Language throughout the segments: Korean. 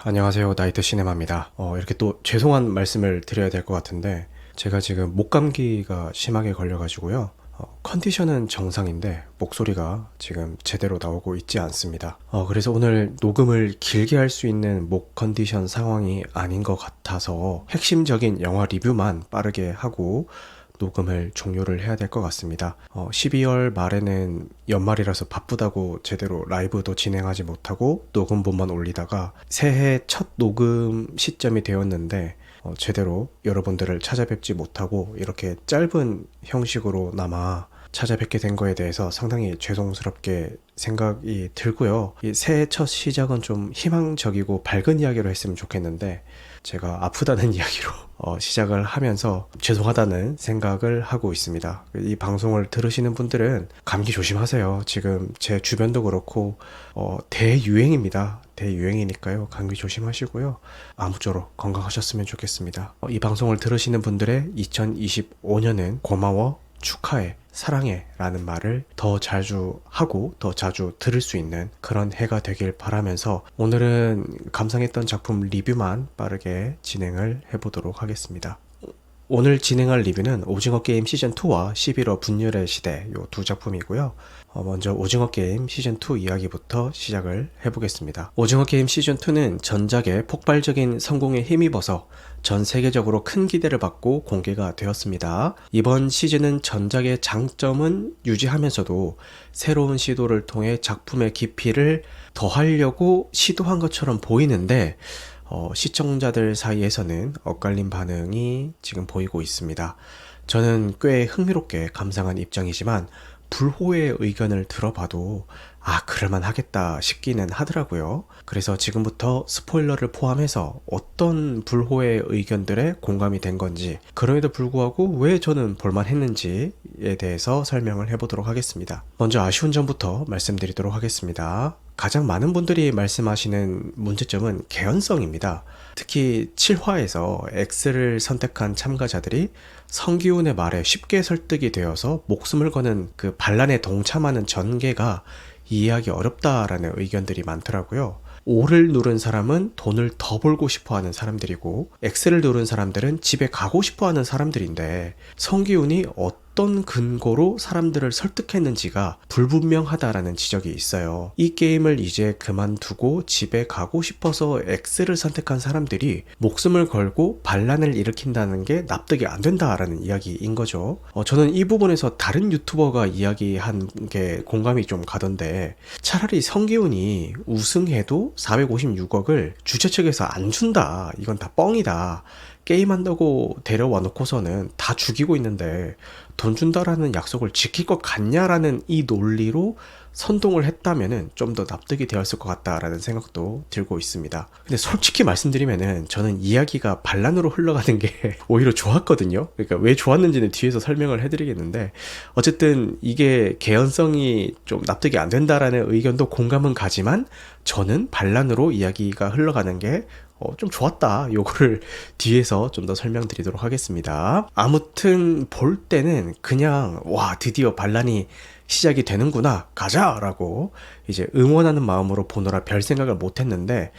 안녕하세요. 나이트 시네마입니다. 이렇게 또 죄송한 말씀을 드려야 될 것 같은데 제가 지금 목감기가 심하게 걸려가지고요. 컨디션은 정상인데 목소리가 지금 제대로 나오고 있지 않습니다. 그래서 오늘 녹음을 길게 할 수 있는 목 컨디션 상황이 아닌 것 같아서 핵심적인 영화 리뷰만 빠르게 하고 녹음을 종료를 해야 될 것 같습니다. 12월 말에는 연말이라서 바쁘다고 제대로 라이브도 진행하지 못하고 녹음본만 올리다가 새해 첫 녹음 시점이 되었는데 제대로 여러분들을 찾아뵙지 못하고 이렇게 짧은 형식으로나마 찾아뵙게 된 거에 대해서 상당히 죄송스럽게 생각이 들고요. 이 새해 첫 시작은 좀 희망적이고 밝은 이야기로 했으면 좋겠는데 제가 아프다는 이야기로 시작을 하면서 죄송하다는 생각을 하고 있습니다. 이 방송을 들으시는 분들은 감기 조심하세요. 지금 제 주변도 그렇고 대유행입니다. 대유행이니까요. 감기 조심하시고요. 아무쪼록 건강하셨으면 좋겠습니다. 이 방송을 들으시는 분들의 2025년은 고마워, 축하해, 사랑해 라는 말을 더 자주 하고 더 자주 들을 수 있는 그런 해가 되길 바라면서 오늘은 감상했던 작품 리뷰만 빠르게 진행을 해보도록 하겠습니다. 오늘 진행할 리뷰는 오징어 게임 시즌2와 11호 분열의 시대 이 두 작품이고요. 먼저 오징어 게임 시즌2 이야기부터 시작을 해보겠습니다. 오징어 게임 시즌2는 전작의 폭발적인 성공에 힘입어서 전 세계적으로 큰 기대를 받고 공개가 되었습니다. 이번 시즌은 전작의 장점은 유지하면서도 새로운 시도를 통해 작품의 깊이를 더하려고 시도한 것처럼 보이는데 시청자들 사이에서는 엇갈린 반응이 지금 보이고 있습니다. 저는 꽤 흥미롭게 감상한 입장이지만 불호의 의견을 들어봐도 그럴만 하겠다 싶기는 하더라고요. 그래서 지금부터 스포일러를 포함해서 어떤 불호의 의견들에 공감이 된 건지, 그럼에도 불구하고 왜 저는 볼만 했는지에 대해서 설명을 해보도록 하겠습니다. 먼저 아쉬운 점부터 말씀드리도록 하겠습니다. 가장 많은 분들이 말씀하시는 문제점은 개연성입니다. 특히 7화에서 X를 선택한 참가자들이 성기훈의 말에 쉽게 설득이 되어서 목숨을 거는 그 반란에 동참하는 전개가 이해하기 어렵다라는 의견들이 많더라고요. O를 누른 사람은 돈을 더 벌고 싶어 하는 사람들이고 X를 누른 사람들은 집에 가고 싶어 하는 사람들인데 성기훈이 어떤 근거로 사람들을 설득했는지가 불분명하다라는 지적이 있어요. 이 게임을 이제 그만두고 집에 가고 싶어서 X를 선택한 사람들이 목숨을 걸고 반란을 일으킨다는 게 납득이 안 된다라는 이야기인 거죠. 저는 이 부분에서 다른 유튜버가 이야기한 게 공감이 좀 가던데, 차라리 성기훈이 우승해도 456억을 주최 측에서 안 준다, 이건 다 뻥이다, 게임한다고 데려와 놓고서는 다 죽이고 있는데 돈 준다라는 약속을 지킬 것 같냐라는 이 논리로 선동을 했다면은 좀 더 납득이 되었을 것 같다라는 생각도 들고 있습니다. 근데 솔직히 말씀드리면은 저는 이야기가 반란으로 흘러가는 게 오히려 좋았거든요. 그러니까 왜 좋았는지는 뒤에서 설명을 해드리겠는데, 어쨌든 이게 개연성이 좀 납득이 안 된다라는 의견도 공감은 가지만 저는 반란으로 이야기가 흘러가는 게 좀 좋았다. 요거를 뒤에서 좀 더 설명드리도록 하겠습니다. 아무튼 볼 때는 그냥 드디어 반란이 시작이 되는구나, 가자! 라고 이제 응원하는 마음으로 보느라 별 생각을 못 했는데,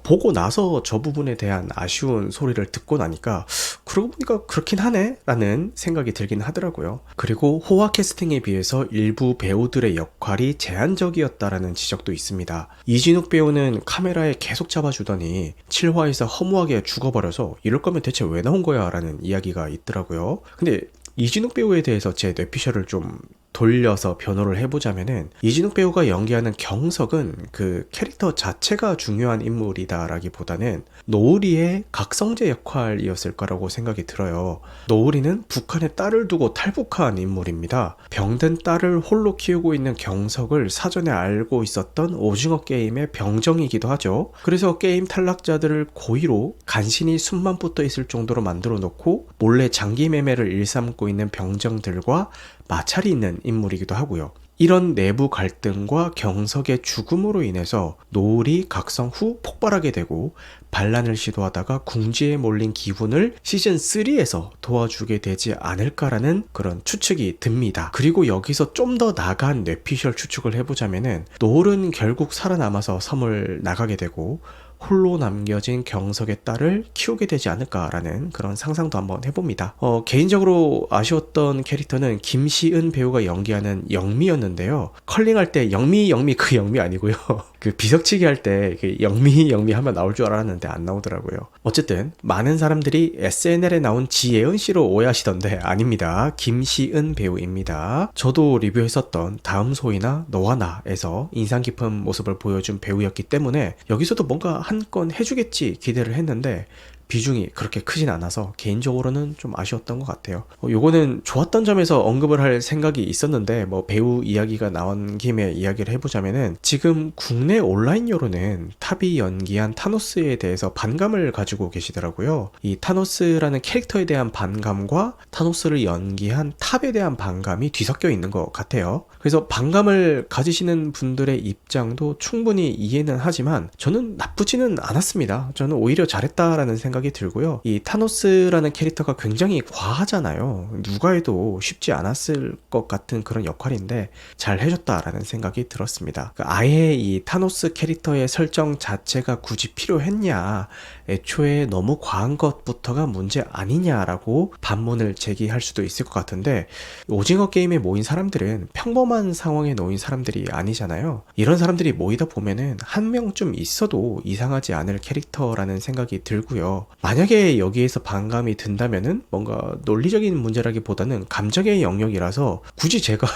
보고 나서 저 부분에 대한 아쉬운 소리를 듣고 나니까 그러고 보니까 그렇긴 하네 라는 생각이 들긴 하더라고요. 그리고 호화 캐스팅에 비해서 일부 배우들의 역할이 제한적이었다라는 지적도 있습니다. 이진욱 배우는 카메라에 계속 잡아주더니 7화에서 허무하게 죽어버려서 이럴 거면 대체 왜 나온 거야 라는 이야기가 있더라고요. 근데 이진욱 배우에 대해서 제 뇌피셜을 좀 돌려서 변호를 해보자면은, 이진욱 배우가 연기하는 경석은 그 캐릭터 자체가 중요한 인물이다라기보다는 노을이의 각성제 역할이었을 거라고 생각이 들어요. 노을이는 북한에 딸을 두고 탈북한 인물입니다. 병든 딸을 홀로 키우고 있는 경석을 사전에 알고 있었던 오징어 게임의 병정이기도 하죠. 그래서 게임 탈락자들을 고의로 간신히 숨만 붙어 있을 정도로 만들어 놓고 몰래 장기 매매를 일삼고 있는 병정들과 마찰이 있는 인물이기도 하고요. 이런 내부 갈등과 경석의 죽음으로 인해서 노을이 각성 후 폭발하게 되고 반란을 시도하다가 궁지에 몰린 기훈을 시즌3에서 도와주게 되지 않을까라는 그런 추측이 듭니다. 그리고 여기서 좀 더 나간 뇌피셜 추측을 해보자면은, 노을은 결국 살아남아서 섬을 나가게 되고 홀로 남겨진 경석의 딸을 키우게 되지 않을까라는 그런 상상도 한번 해봅니다. 개인적으로 아쉬웠던 캐릭터는 김시은 배우가 연기하는 영미였는데요. 컬링할 때 영미 그 영미 아니고요. 그 비석치기 할 때 영미 하면 나올 줄 알았는데 안 나오더라고요. 어쨌든 많은 사람들이 SNL에 나온 지예은 씨로 오해하시던데 아닙니다. 김시은 배우입니다. 저도 리뷰했었던 다음 소이나 너와 나에서 인상 깊은 모습을 보여준 배우였기 때문에 여기서도 뭔가 한 건 해주겠지 기대를 했는데 비중이 그렇게 크진 않아서 개인적으로는 좀 아쉬웠던 것 같아요. 요거는 좋았던 점에서 언급을 할 생각이 있었는데 배우 이야기가 나온 김에 이야기를 해보자면은 지금 국내 온라인으로는 탑이 연기한 타노스에 대해서 반감을 가지고 계시더라고요. 이 타노스라는 캐릭터에 대한 반감과 타노스를 연기한 탑에 대한 반감이 뒤섞여 있는 것 같아요. 그래서 반감을 가지시는 분들의 입장도 충분히 이해는 하지만 저는 나쁘지는 않았습니다. 저는 오히려 잘했다라는 생각이 들고요. 이 타노스라는 캐릭터가 굉장히 과하잖아요. 누가 해도 쉽지 않았을 것 같은 그런 역할인데 잘 해줬다라는 생각이 들었습니다. 아예 이 타노스 캐릭터의 설정 자체가 굳이 필요했냐, 애초에 너무 과한 것부터가 문제 아니냐라고 반문을 제기할 수도 있을 것 같은데 오징어 게임에 모인 사람들은 평범한 상황에 놓인 사람들이 아니잖아요. 이런 사람들이 모이다 보면은 한 명쯤 있어도 이상하지 않을 캐릭터라는 생각이 들고요. 만약에 여기에서 반감이 든다면은 뭔가 논리적인 문제라기보다는 감정의 영역이라서 굳이 제가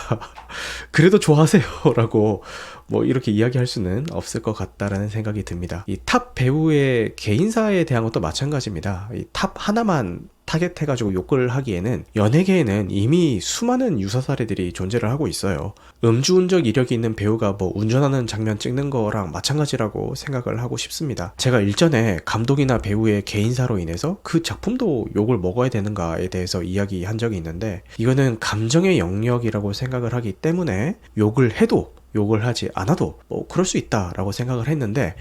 그래도 좋아하세요 라고 이렇게 이야기할 수는 없을 것 같다라는 생각이 듭니다. 이 탑 배우의 개인사에 대한 것도 마찬가지입니다. 이 탑 하나만 타겟해가지고 욕을 하기에는 연예계에는 이미 수많은 유사 사례들이 존재를 하고 있어요. 음주운전 이력이 있는 배우가 운전하는 장면 찍는 거랑 마찬가지라고 생각을 하고 싶습니다. 제가 일전에 감독이나 배우의 개인사로 인해서 그 작품도 욕을 먹어야 되는가에 대해서 이야기한 적이 있는데 이거는 감정의 영역이라고 생각을 하기 때문에 욕을 해도 욕을 하지 않아도 그럴 수 있다라고 생각을 했는데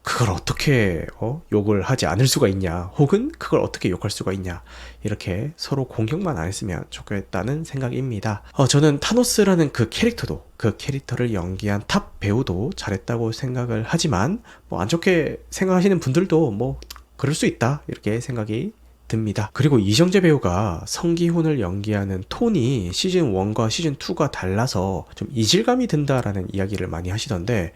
그걸 어떻게 욕을 하지 않을 수가 있냐, 혹은 그걸 어떻게 욕할 수가 있냐, 이렇게 서로 공격만 안 했으면 좋겠다는 생각입니다. 저는 타노스라는 그 캐릭터도, 그 캐릭터를 연기한 탑 배우도 잘했다고 생각을 하지만 안 좋게 생각하시는 분들도 그럴 수 있다 이렇게 생각이 듭니다. 그리고 이정재 배우가 성기훈을 연기하는 톤이 시즌 1과 시즌 2가 달라서 좀 이질감이 든다라는 이야기를 많이 하시던데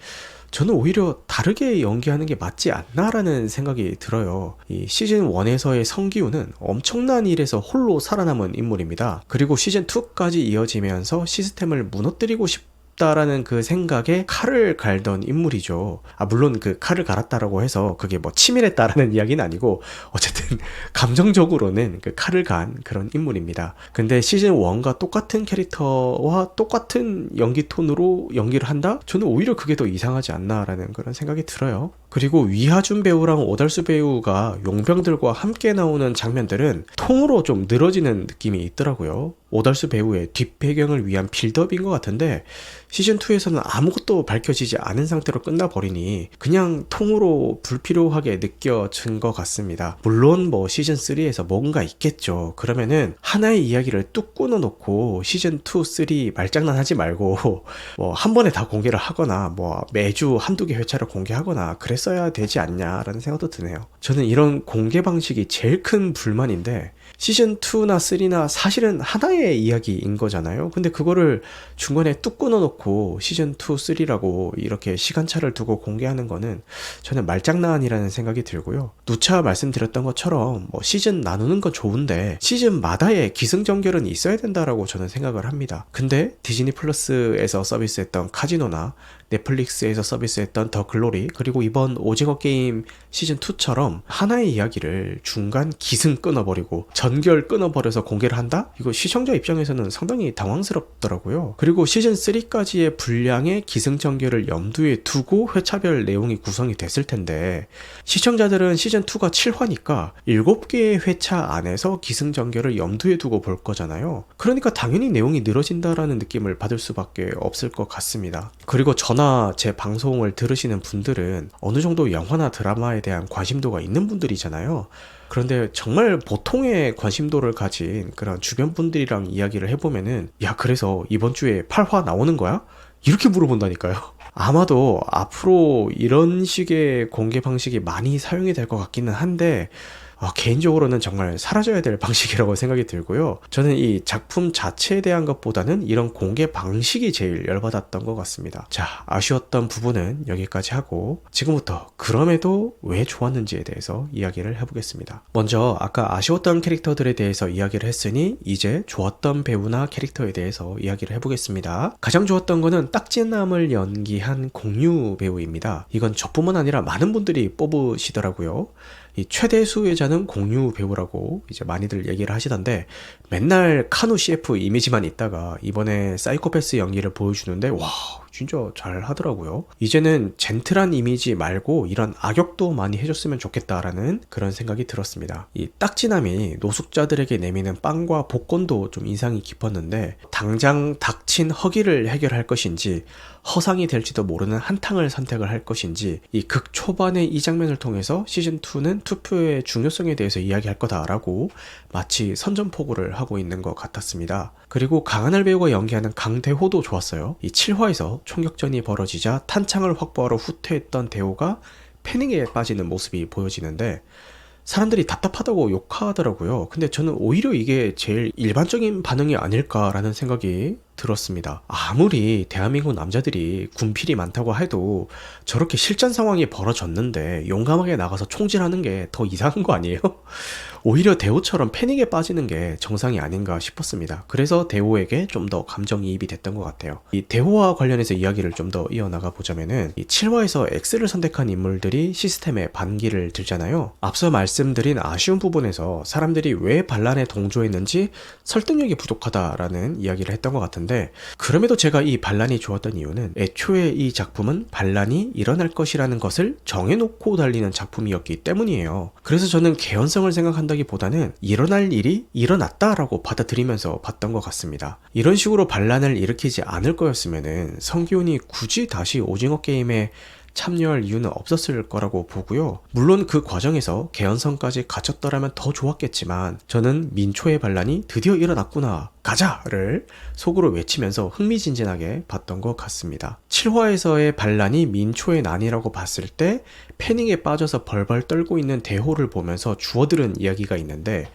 저는 오히려 다르게 연기하는 게 맞지 않나라는 생각이 들어요. 이 시즌 1에서의 성기훈은 엄청난 일에서 홀로 살아남은 인물입니다. 그리고 시즌 2까지 이어지면서 시스템을 무너뜨리고 싶다라는 그 생각에 칼을 갈던 인물이죠. 물론 그 칼을 갈았다라고 해서 그게 치밀했다라는 이야기는 아니고 어쨌든 감정적으로는 그 칼을 간 그런 인물입니다. 근데 시즌 1과 똑같은 캐릭터와 똑같은 연기 톤으로 연기를 한다? 저는 오히려 그게 더 이상하지 않나라는 그런 생각이 들어요. 그리고 위하준 배우랑 오달수 배우가 용병들과 함께 나오는 장면들은 통으로 좀 늘어지는 느낌이 있더라고요. 오달수 배우의 뒷배경을 위한 빌드업인 것 같은데 시즌2에서는 아무것도 밝혀지지 않은 상태로 끝나버리니 그냥 통으로 불필요하게 느껴진 것 같습니다. 물론 시즌3에서 뭔가 있겠죠. 그러면은 하나의 이야기를 뚝 끊어놓고 시즌2, 3 말장난하지 말고 한 번에 다 공개를 하거나 매주 한두 개 회차를 공개하거나 그랬어야 되지 않냐라는 생각도 드네요. 저는 이런 공개 방식이 제일 큰 불만인데 시즌2나 3나 사실은 하나의 이야기인 거잖아요. 근데 그거를 중간에 뚝 끊어놓고 시즌2, 3라고 이렇게 시간차를 두고 공개하는 거는 저는 말장난이라는 생각이 들고요. 누차 말씀드렸던 것처럼 시즌 나누는 건 좋은데 시즌마다의 기승전결은 있어야 된다라고 저는 생각을 합니다. 근데 디즈니 플러스에서 서비스했던 카지노나 넷플릭스에서 서비스했던 더 글로리, 그리고 이번 오징어 게임 시즌2처럼 하나의 이야기를 중간 기승 끊어버리고 전결 끊어버려서 공개를 한다? 이거 시청자 입장에서는 상당히 당황스럽더라고요. 그리고 시즌3까지의 분량의 기승전결을 염두에 두고 회차별 내용이 구성이 됐을 텐데 시청자들은 시즌2가 7화니까 7개의 회차 안에서 기승전결을 염두에 두고 볼 거잖아요. 그러니까 당연히 내용이 늘어진다라는 느낌을 받을 수밖에 없을 것 같습니다. 그리고 저나 제 방송을 들으시는 분들은 어느 정도 영화나 드라마에 대한 관심도가 있는 분들이잖아요. 그런데 정말 보통의 관심도를 가진 그런 주변 분들이랑 이야기를 해보면은 그래서 이번 주에 8화 나오는 거야? 이렇게 물어본다니까요. 아마도 앞으로 이런 식의 공개 방식이 많이 사용이 될 것 같기는 한데 개인적으로는 정말 사라져야 될 방식이라고 생각이 들고요. 저는 이 작품 자체에 대한 것보다는 이런 공개 방식이 제일 열받았던 것 같습니다. 자, 아쉬웠던 부분은 여기까지 하고 지금부터 그럼에도 왜 좋았는지에 대해서 이야기를 해보겠습니다. 먼저 아까 아쉬웠던 캐릭터들에 대해서 이야기를 했으니 이제 좋았던 배우나 캐릭터에 대해서 이야기를 해보겠습니다. 가장 좋았던 거는 딱지남을 연기한 공유 배우입니다. 이건 저뿐만 아니라 많은 분들이 뽑으시더라고요. 이 최대 수혜자는 공유 배우라고 이제 많이들 얘기를 하시던데 맨날 카누 CF 이미지만 있다가 이번에 사이코패스 연기를 보여주는데 와 진짜 잘 하더라고요. 이제는 젠틀한 이미지 말고 이런 악역도 많이 해줬으면 좋겠다라는 그런 생각이 들었습니다. 이 딱지남이 노숙자들에게 내미는 빵과 복권도 좀 인상이 깊었는데 당장 닥친 허기를 해결할 것인지 허상이 될지도 모르는 한탕을 선택을 할 것인지 이 극 초반의 이 장면을 통해서 시즌2는 투표의 중요성에 대해서 이야기할 거다라고 마치 선전포고를 하고 있는 것 같았습니다. 그리고 강하늘 배우가 연기하는 강대호도 좋았어요. 이 7화에서 총격전이 벌어지자 탄창을 확보하러 후퇴했던 대호가 패닉에 빠지는 모습이 보여지는데 사람들이 답답하다고 욕하더라고요. 근데 저는 오히려 이게 제일 일반적인 반응이 아닐까라는 생각이 들었습니다. 아무리 대한민국 남자들이 군필이 많다고 해도 저렇게 실전 상황이 벌어졌는데 용감하게 나가서 총질하는 게 더 이상한 거 아니에요? 오히려 대호처럼 패닉에 빠지는 게 정상이 아닌가 싶었습니다. 그래서 대호에게 좀 더 감정이입이 됐던 것 같아요. 이 대호와 관련해서 이야기를 좀 더 이어나가 보자면은 이 7화에서 X를 선택한 인물들이 시스템에 반기를 들잖아요. 앞서 말씀드린 아쉬운 부분에서 사람들이 왜 반란에 동조했는지 설득력이 부족하다라는 이야기를 했던 것 같은데 그럼에도 제가 이 반란이 좋았던 이유는 애초에 이 작품은 반란이 일어날 것이라는 것을 정해놓고 달리는 작품이었기 때문이에요. 그래서 저는 개연성을 생각한다기보다는 일어날 일이 일어났다라고 받아들이면서 봤던 것 같습니다. 이런 식으로 반란을 일으키지 않을 거였으면은 성기훈이 굳이 다시 오징어 게임에 참여할 이유는 없었을 거라고 보고요. 물론 그 과정에서 개연성까지 갖췄더라면 더 좋았겠지만 저는 민초의 반란이 드디어 일어났구나 가자를 속으로 외치면서 흥미진진하게 봤던 것 같습니다. 7화에서의 반란이 민초의 난이라고 봤을 때 패닉에 빠져서 벌벌 떨고 있는 대호를 보면서 주워들은 이야기가 있는데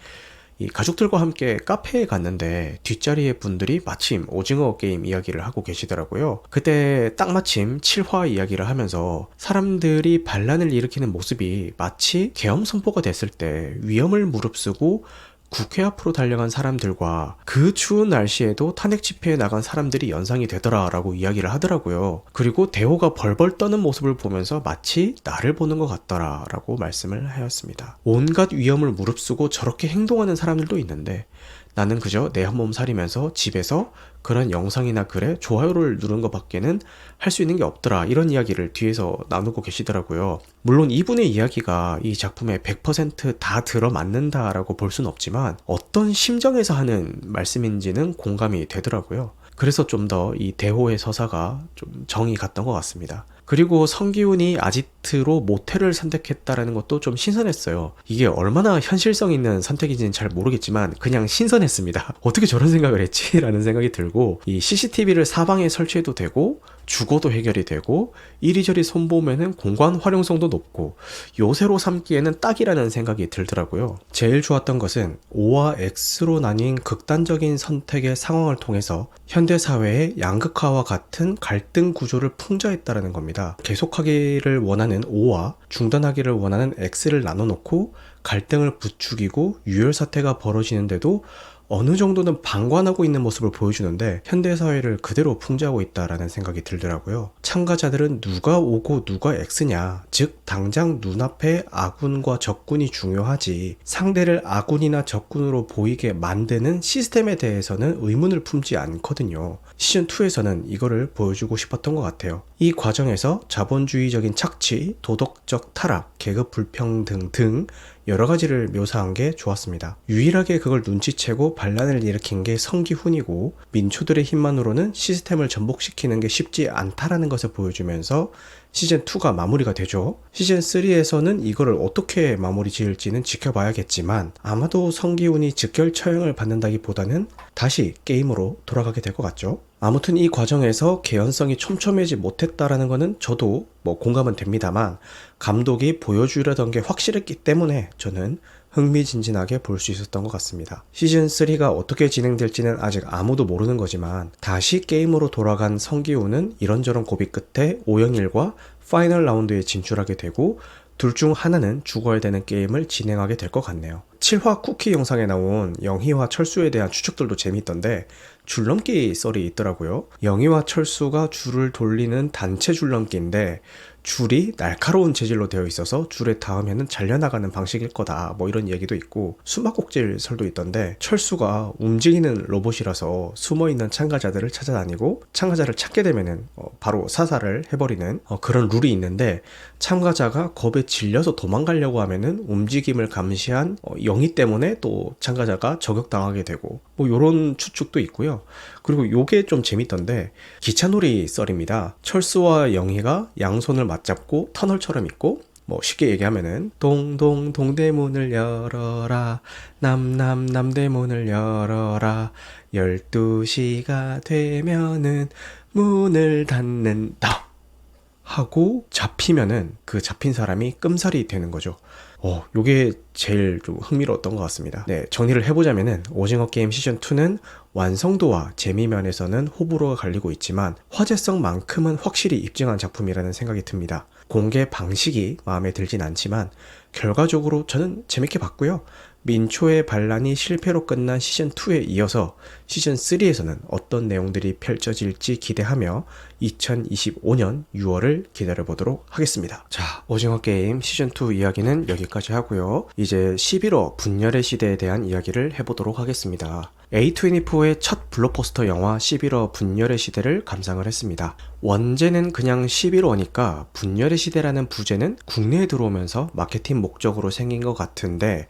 이 가족들과 함께 카페에 갔는데 뒷자리에 분들이 마침 오징어 게임 이야기를 하고 계시더라고요. 그때 딱 마침 7화 이야기를 하면서 사람들이 반란을 일으키는 모습이 마치 계엄 선포가 됐을 때 위험을 무릅쓰고 국회 앞으로 달려간 사람들과 그 추운 날씨에도 탄핵 집회에 나간 사람들이 연상이 되더라라고 이야기를 하더라고요. 그리고 대호가 벌벌 떠는 모습을 보면서 마치 나를 보는 것 같더라라고 말씀을 하였습니다. 온갖 위험을 무릅쓰고 저렇게 행동하는 사람들도 있는데 나는 그저 내 한 몸 살이면서 집에서 그런 영상이나 글에 좋아요를 누른 것밖에는 할 수 있는 게 없더라 이런 이야기를 뒤에서 나누고 계시더라고요. 물론 이분의 이야기가 이 작품에 100%다 들어맞는다라고 볼 수는 없지만 어떤 심정에서 하는 말씀인지는 공감이 되더라고요. 그래서 좀 더 이 대호의 서사가 좀 정이 갔던 것 같습니다. 그리고 성기훈이 아지트로 모텔을 선택했다라는 것도 좀 신선했어요. 이게 얼마나 현실성 있는 선택인지는 잘 모르겠지만 그냥 신선했습니다. 어떻게 저런 생각을 했지? 라는 생각이 들고 이 CCTV를 사방에 설치해도 되고 주거도 해결이 되고 이리저리 손보면은 공간 활용성도 높고 요새로 삼기에는 딱이라는 생각이 들더라고요. 제일 좋았던 것은 O와 X로 나뉜 극단적인 선택의 상황을 통해서 현대사회의 양극화와 같은 갈등 구조를 풍자했다는 겁니다. 계속하기를 원하는 O와 중단하기를 원하는 X를 나눠놓고 갈등을 부추기고 유혈 사태가 벌어지는데도 어느 정도는 방관하고 있는 모습을 보여주는데 현대사회를 그대로 풍자하고 있다라는 생각이 들더라고요. 참가자들은 누가 O고 누가 X냐, 즉 당장 눈앞에 아군과 적군이 중요하지 상대를 아군이나 적군으로 보이게 만드는 시스템에 대해서는 의문을 품지 않거든요. 시즌2에서는 이거를 보여주고 싶었던 것 같아요. 이 과정에서 자본주의적인 착취, 도덕적 타락, 계급 불평등 등 여러 가지를 묘사한 게 좋았습니다. 유일하게 그걸 눈치채고 반란을 일으킨 게 성기훈이고 민초들의 힘만으로는 시스템을 전복시키는 게 쉽지 않다라는 것을 보여주면서 시즌2가 마무리가 되죠. 시즌3에서는 이거를 어떻게 마무리 지을지는 지켜봐야겠지만 아마도 성기훈이 즉결 처형을 받는다기보다는 다시 게임으로 돌아가게 될 것 같죠. 아무튼 이 과정에서 개연성이 촘촘해지 못했다라는 거는 저도 뭐 공감은 됩니다만 감독이 보여주려던 게 확실했기 때문에 저는 흥미진진하게 볼 수 있었던 것 같습니다. 시즌3가 어떻게 진행될지는 아직 아무도 모르는 거지만 다시 게임으로 돌아간 성기훈은 이런저런 고비 끝에 오영일과 파이널 라운드에 진출하게 되고 둘 중 하나는 죽어야 되는 게임을 진행하게 될 것 같네요. 7화 쿠키 영상에 나온 영희와 철수에 대한 추측들도 재밌던데 줄넘기 썰이 있더라고요. 영희와 철수가 줄을 돌리는 단체 줄넘기인데 줄이 날카로운 재질로 되어 있어서 줄에 닿으면 잘려나가는 방식일 거다 뭐 이런 얘기도 있고 숨바꼭질 설도 있던데 철수가 움직이는 로봇이라서 숨어있는 참가자들을 찾아다니고 참가자를 찾게 되면은 바로 사살을 해버리는 그런 룰이 있는데 참가자가 겁에 질려서 도망가려고 하면은 움직임을 감시한 영희 때문에 또 참가자가 저격당하게 되고 뭐 요런 추측도 있고요. 그리고 요게 좀 재밌던데 기차놀이 썰입니다. 철수와 영희가 양손을 맞잡고 터널처럼 있고 뭐 쉽게 얘기하면은 동동 동대문을 열어라 남남 남대문을 열어라 12시가 되면은 문을 닫는다 하고 잡히면은 그 잡힌 사람이 끔살이 되는 거죠. 요게 제일 좀 흥미로웠던 것 같습니다. 네, 정리를 해보자면은 오징어 게임 시즌2는 완성도와 재미 면에서는 호불호가 갈리고 있지만 화제성만큼은 확실히 입증한 작품이라는 생각이 듭니다. 공개 방식이 마음에 들진 않지만 결과적으로 저는 재밌게 봤고요. 민초의 반란이 실패로 끝난 시즌2에 이어서 시즌3에서는 어떤 내용들이 펼쳐질지 기대하며 2025년 6월을 기다려보도록 하겠습니다. 자, 오징어 게임 시즌2 이야기는 여기까지 하고요. 이제 11호 분열의 시대에 대한 이야기를 해보도록 하겠습니다. A24의 첫 블록버스터 영화 11호 분열의 시대를 감상을 했습니다. 원제는 그냥 11호니까 분열의 시대라는 부제는 국내에 들어오면서 마케팅 목적으로 생긴 것 같은데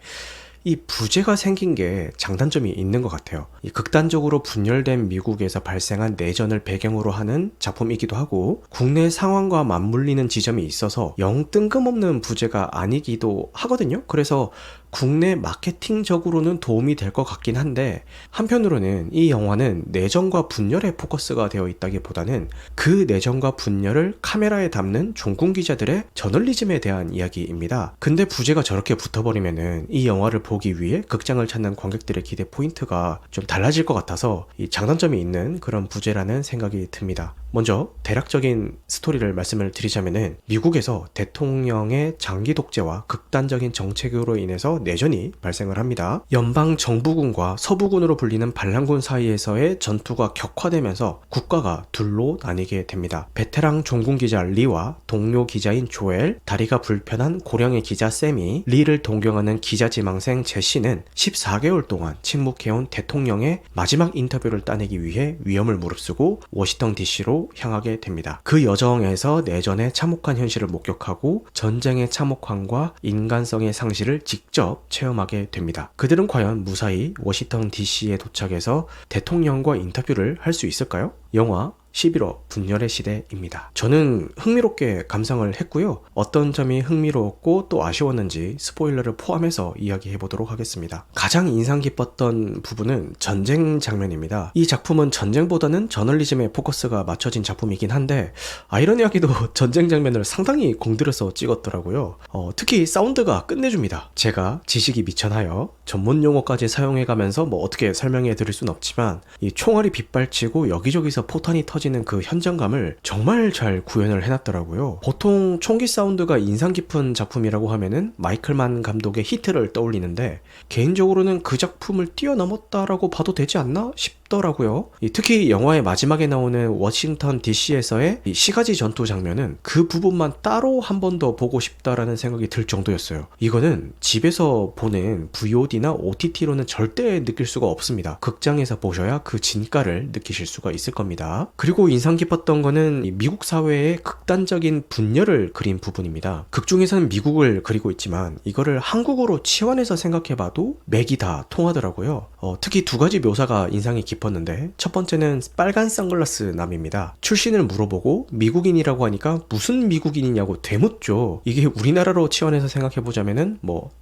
이 부제가 생긴 게 장단점이 있는 것 같아요. 이 극단적으로 분열된 미국에서 발생한 내전을 배경으로 하는 작품이기도 하고 국내 상황과 맞물리는 지점이 있어서 영 뜬금없는 부제가 아니기도 하거든요. 그래서 국내 마케팅적으로는 도움이 될 것 같긴 한데 한편으로는 이 영화는 내전과 분열에 포커스가 되어 있다기보다는 그 내전과 분열을 카메라에 담는 종군 기자들의 저널리즘에 대한 이야기입니다. 근데 부제가 저렇게 붙어버리면은 이 영화를 보기 위해 극장을 찾는 관객들의 기대 포인트가 좀 달라질 것 같아서 이 장단점이 있는 그런 부제라는 생각이 듭니다. 먼저 대략적인 스토리를 말씀을 드리자면은 미국에서 대통령의 장기 독재와 극단적인 정책으로 인해서 내전이 발생을 합니다. 연방 정부군과 서부군으로 불리는 반란군 사이에서의 전투가 격화되면서 국가가 둘로 나뉘게 됩니다. 베테랑 종군 기자 리와 동료 기자인 조엘, 다리가 불편한 고령의 기자 샘이 리를 동경하는 기자지망생 제시는 14개월 동안 침묵해온 대통령의 마지막 인터뷰를 따내기 위해 위험을 무릅쓰고 워싱턴 DC로 향하게 됩니다. 그 여정에서 내전의 참혹한 현실을 목격하고 전쟁의 참혹함과 인간성의 상실을 직접 체험하게 됩니다. 그들은 과연 무사히 워싱턴 DC에 도착해서 대통령과 인터뷰를 할 수 있을까요? 영화 11호 분열의 시대입니다. 저는 흥미롭게 감상을 했고요. 어떤 점이 흥미로웠고 또 아쉬웠는지 스포일러를 포함해서 이야기해 보도록 하겠습니다. 가장 인상 깊었던 부분은 전쟁 장면입니다. 이 작품은 전쟁보다는 저널리즘에 포커스가 맞춰진 작품이긴 한데 아이러니하게도 전쟁 장면을 상당히 공들여서 찍었더라고요. 특히 사운드가 끝내줍니다. 제가 지식이 미천하여 전문 용어까지 사용해가면서 뭐 어떻게 설명해 드릴 순 없지만 이 총알이 빗발치고 여기저기서 포탄이 터지는 그 현장감을 정말 잘 구현을 해놨더라고요. 보통 총기 사운드가 인상 깊은 작품이라고 하면은 마이클만 감독의 히트를 떠올리는데 개인적으로는 그 작품을 뛰어넘었다라고 봐도 되지 않나 싶더라고요. 특히 영화의 마지막에 나오는 워싱턴 DC에서의 이 시가지 전투 장면은 그 부분만 따로 한 번 더 보고 싶다라는 생각이 들 정도였어요. 이거는 집에서 보는 VOD나 OTT로는 절대 느낄 수가 없습니다. 극장에서 보셔야 그 진가를 느끼실 수가 있을 겁니다. 그리고 인상 깊었던 거는 미국 사회의 극단적인 분열을 그린 부분입니다. 극중에서는 미국을 그리고 있지만 이거를 한국어로 치환해서 생각해봐도 맥이 다 통하더라고요. 특히 두 가지 묘사가 인상이 깊었어요. 깊었는데, 첫 번째는 빨간 선글라스 남입니다. 출신을 물어보고 미국인이라고 하니까 무슨 미국인이냐고 되묻죠. 이게 우리나라로 치환해서 생각해보자면은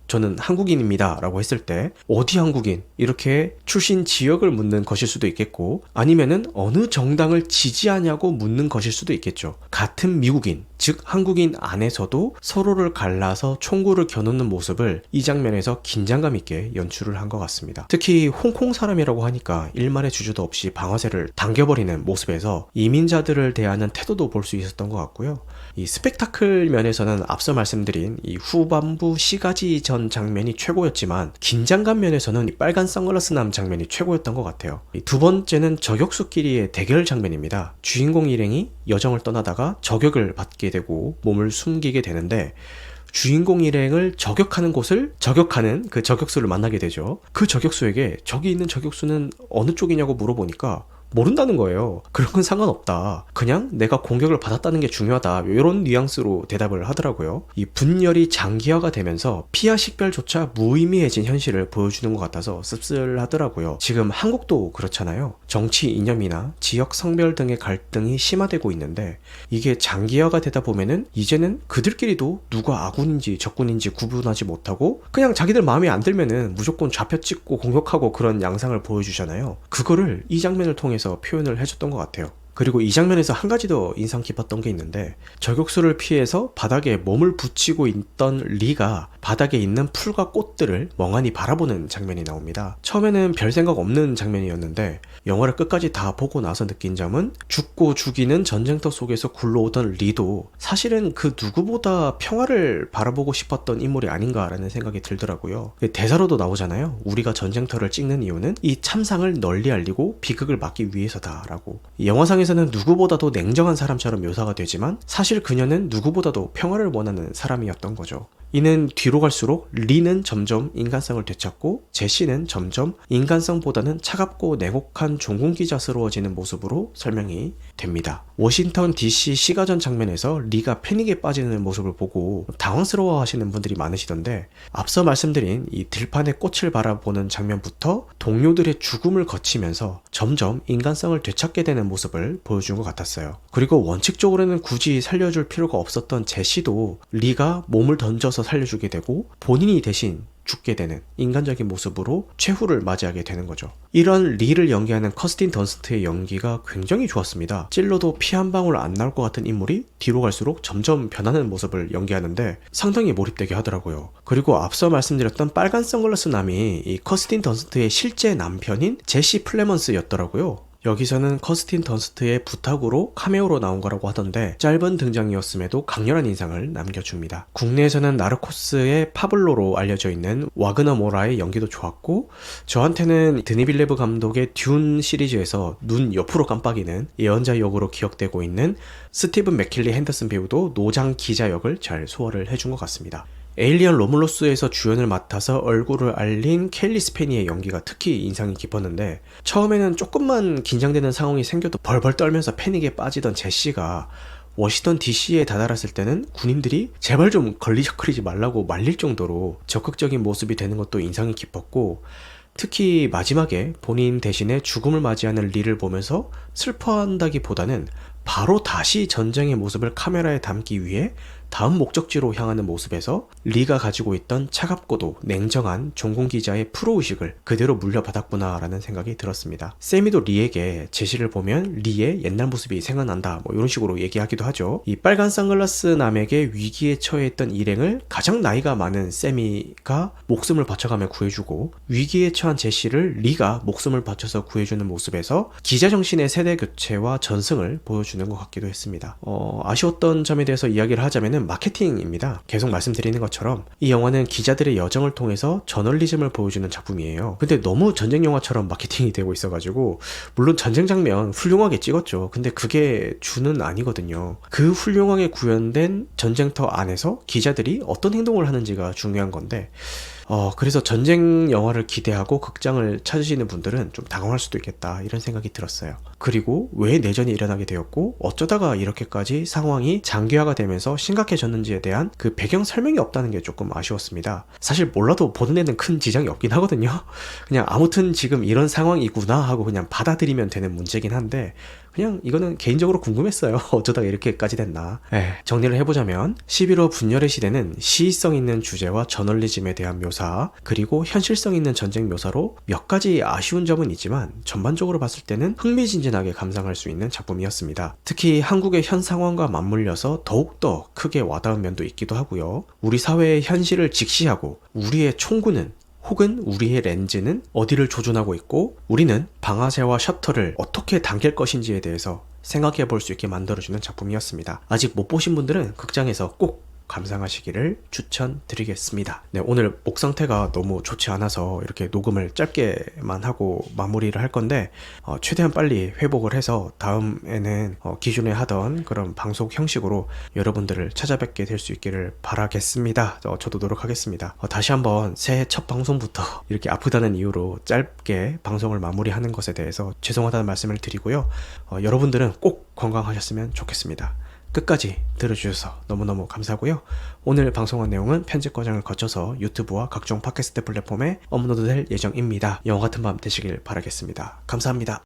저는 한국인입니다 라고 했을 때 어디 한국인? 이렇게 출신 지역을 묻는 것일 수도 있겠고, 아니면은 어느 정당을 지지하냐고 묻는 것일 수도 있겠죠. 같은 미국인, 즉 한국인 안에서도 서로를 갈라서 총구를 겨누는 모습을 이 장면에서 긴장감 있게 연출을 한 것 같습니다. 특히 홍콩 사람이라고 하니까 일말의 주저도 없이 방아쇠를 당겨버리는 모습에서 이민자들을 대하는 태도도 볼 수 있었던 것 같고요. 이 스펙타클 면에서는 앞서 말씀드린 이 후반부 시가지 전 장면이 최고였지만, 긴장감 면에서는 이 빨간 선글라스 남 장면이 최고였던 것 같아요. 두 번째는 저격수끼리의 대결 장면입니다. 주인공 일행이 여정을 떠나다가 저격을 받게 되고 몸을 숨기게 되는데, 주인공 일행을 저격하는 곳을 저격하는 그 저격수를 만나게 되죠. 그 저격수에게 저기 있는 저격수는 어느 쪽이냐고 물어보니까 모른다는 거예요. 그런 건 상관없다. 그냥 내가 공격을 받았다는 게 중요하다. 이런 뉘앙스로 대답을 하더라고요. 이 분열이 장기화가 되면서 피하 식별조차 무의미해진 현실을 보여주는 것 같아서 씁쓸하더라고요. 지금 한국도 그렇잖아요. 정치 이념이나 지역 성별 등의 갈등이 심화되고 있는데, 이게 장기화가 되다 보면은 이제는 그들끼리도 누가 아군인지 적군인지 구분하지 못하고 그냥 자기들 마음에 안 들면은 무조건 좌표 찍고 공격하고 그런 양상을 보여주잖아요. 그거를 이 장면을 통해 표현을 해줬던 것 같아요. 그리고 이 장면에서 한 가지 더 인상 깊었던 게 있는데, 저격수를 피해서 바닥에 몸을 붙이고 있던 리가 바닥에 있는 풀과 꽃들을 멍하니 바라보는 장면이 나옵니다. 처음에는 별 생각 없는 장면이었는데 영화를 끝까지 다 보고 나서 느낀 점은, 죽고 죽이는 전쟁터 속에서 굴러오던 리도 사실은 그 누구보다 평화를 바라보고 싶었던 인물이 아닌가라는 생각이 들더라고요. 대사로도 나오잖아요. 우리가 전쟁터를 찍는 이유는 이 참상을 널리 알리고 비극을 막기 위해서다라고. 영화상에서는 누구보다도 냉정한 사람처럼 묘사가 되지만 사실 그녀는 누구보다도 평화를 원하는 사람이었던 거죠. 이는 뒤로 갈수록 리는 점점 인간성을 되찾고 제시는 점점 인간성보다는 차갑고 냉혹한 종군기자스러워지는 모습으로 설명이 됩니다. 워싱턴 DC 시가전 장면에서 리가 패닉에 빠지는 모습을 보고 당황스러워 하시는 분들이 많으시던데, 앞서 말씀드린 이 들판의 꽃을 바라보는 장면부터 동료들의 죽음을 거치면서 점점 인간성을 되찾게 되는 모습을 보여준 것 같았어요. 그리고 원칙적으로는 굳이 살려줄 필요가 없었던 제시도 리가 몸을 던져서 살려주게 되고 본인이 대신 죽게 되는 인간적인 모습으로 최후를 맞이하게 되는 거죠. 이런 리를 연기하는 커스틴 던스트의 연기가 굉장히 좋았습니다. 찔러도 피 한 방울 안 나올 것 같은 인물이 뒤로 갈수록 점점 변하는 모습을 연기하는데 상당히 몰입되게 하더라고요. 그리고 앞서 말씀드렸던 빨간 선글라스 남이 이 커스틴 던스트의 실제 남편인 제시 플레먼스였더라고요. 여기서는 커스틴 던스트의 부탁으로 카메오로 나온 거라고 하던데, 짧은 등장이었음에도 강렬한 인상을 남겨줍니다. 국내에서는 나르코스의 파블로로 알려져 있는 와그너 모라의 연기도 좋았고, 저한테는 드니빌레브 감독의 듄 시리즈에서 눈 옆으로 깜빡이는 예언자 역으로 기억되고 있는 스티븐 맥킬리 핸더슨 배우도 노장 기자 역을 잘 소화를 해준 것 같습니다. 에일리언 로물로스에서 주연을 맡아서 얼굴을 알린 켈리 스페니의 연기가 특히 인상이 깊었는데, 처음에는 조금만 긴장되는 상황이 생겨도 벌벌 떨면서 패닉에 빠지던 제시가 워싱턴 DC에 다다랐을 때는 군인들이 제발 좀 걸리적거리지 말라고 말릴 정도로 적극적인 모습이 되는 것도 인상이 깊었고, 특히 마지막에 본인 대신에 죽음을 맞이하는 리를 보면서 슬퍼한다기보다는 바로 다시 전쟁의 모습을 카메라에 담기 위해 다음 목적지로 향하는 모습에서 리가 가지고 있던 차갑고도 냉정한 종군기자의 프로의식을 그대로 물려받았구나 라는 생각이 들었습니다. 세미도 리에게 제시를 보면 리의 옛날 모습이 생각난다 이런 식으로 얘기하기도 하죠. 이 빨간 선글라스 남에게 위기에 처해 있던 일행을 가장 나이가 많은 세미가 목숨을 바쳐가며 구해주고, 위기에 처한 제시를 리가 목숨을 바쳐서 구해주는 모습에서 기자 정신의 세대 교체와 전승을 보여주는 것 같기도 했습니다. 아쉬웠던 점에 대해서 이야기를 하자면 마케팅입니다. 계속 말씀드리는 것처럼 이 영화는 기자들의 여정을 통해서 저널리즘을 보여주는 작품이에요. 근데 너무 전쟁 영화처럼 마케팅이 되고 있어가지고, 물론 전쟁 장면 훌륭하게 찍었죠. 근데 그게 주는 아니거든요. 그 훌륭하게 구현된 전쟁터 안에서 기자들이 어떤 행동을 하는지가 중요한 건데, 그래서 전쟁 영화를 기대하고 극장을 찾으시는 분들은 좀 당황할 수도 있겠다 이런 생각이 들었어요. 그리고 왜 내전이 일어나게 되었고 어쩌다가 이렇게까지 상황이 장기화가 되면서 심각해졌는지에 대한 그 배경 설명이 없다는 게 조금 아쉬웠습니다. 사실 몰라도 보는 데는 큰 지장이 없긴 하거든요. 그냥 아무튼 지금 이런 상황이구나 하고 그냥 받아들이면 되는 문제긴 한데 그냥 이거는 개인적으로 궁금했어요. 어쩌다가 이렇게까지 됐나. 정리를 해보자면 11호 분열의 시대는 시의성 있는 주제와 저널리즘에 대한 묘사, 그리고 현실성 있는 전쟁 묘사로 몇 가지 아쉬운 점은 있지만 전반적으로 봤을 때는 흥미진진하게 감상할 수 있는 작품이었습니다. 특히 한국의 현 상황과 맞물려서 더욱더 크게 와닿은 면도 있기도 하고요. 우리 사회의 현실을 직시하고 우리의 총구는 혹은 우리의 렌즈는 어디를 조준하고 있고 우리는 방아쇠와 셔터를 어떻게 당길 것인지에 대해서 생각해 볼 수 있게 만들어주는 작품이었습니다. 아직 못 보신 분들은 극장에서 꼭 감상하시기를 추천드리겠습니다. 네, 오늘 목 상태가 너무 좋지 않아서 이렇게 녹음을 짧게만 하고 마무리를 할 건데 최대한 빨리 회복을 해서 다음에는 기존에 하던 그런 방송 형식으로 여러분들을 찾아뵙게 될 수 있기를 바라겠습니다. 저도 노력하겠습니다. 다시 한번 새해 첫 방송부터 이렇게 아프다는 이유로 짧게 방송을 마무리하는 것에 대해서 죄송하다는 말씀을 드리고요. 여러분들은 꼭 건강하셨으면 좋겠습니다. 끝까지 들어주셔서 너무너무 감사하고요. 오늘 방송한 내용은 편집 과정을 거쳐서 유튜브와 각종 팟캐스트 플랫폼에 업로드될 예정입니다. 영화 같은 밤 되시길 바라겠습니다. 감사합니다.